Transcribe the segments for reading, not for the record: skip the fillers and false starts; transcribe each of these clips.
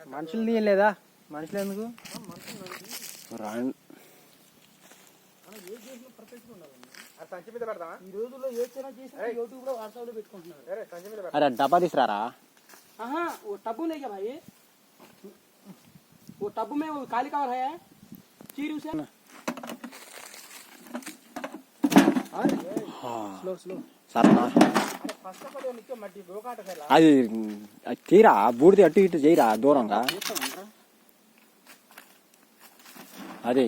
మనుషులు తీయలేదా? మనుషులు ఎందుకు अरे डब्बा दिख रहा हाँ वो टब्बू नहीं क्या भाई वो टब्बू में वो काली कवर है चीर उसे స్లో స్లో సరేనా అది తీరా బూడిది అటు ఇటు చేయరా దూరంగా అది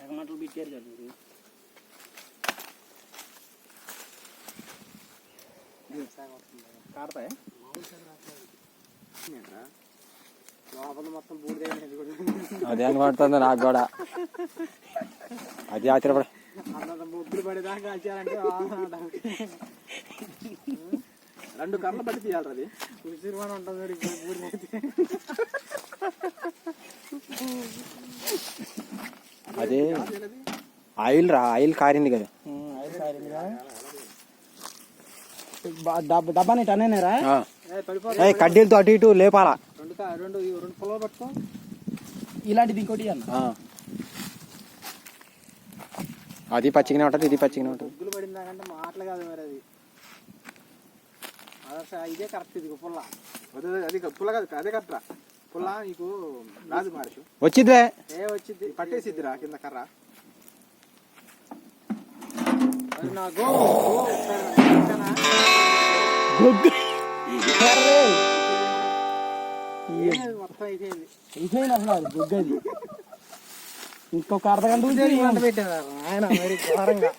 ఎగమటలు బిట్టారు కదా కాడతాయి లోపల మొత్తం బూడిద అదే అని పడుతుంది నాకు కూడా అది ఆశ్చర్యపడ అంత ముగ్గులు పడేదాకా కాల్చారంటే రెండు కర్రలు పట్టి తీయాలి అది ఉసిరిమానం ఉంటుంది బూడిద అది ఆయిల్ రా ఆయిల్ కారింది కదా డబ్బాని టనేరా కడ్డీలతో అటు ఇటు లేపాలా రెండు పొలాలు పట్టుకో ఇలాంటిది ఇంకోటి అన్న అది పచ్చిగానే ఉంటుంది ఇది పచ్చిగానే ఉంటుంది ముగ్గులు పడిందాకంటే మాటలు కాదు మరి అది ఇదే కరెక్ట్ ఇది పుల్ల అది పుల్ల కాదు అదే కరెక్ట్ పుల్ల నీకు రాదు మార్చు వచ్చిద్దే ఏ వచ్చింది పట్టేసిద్దిరా కింద కర్ర మొత్తం అయిపోయింది గుగ్గది ఇంకొక అర్ధ గంట పెట్టారు ఆయన మరి ఘోరంగా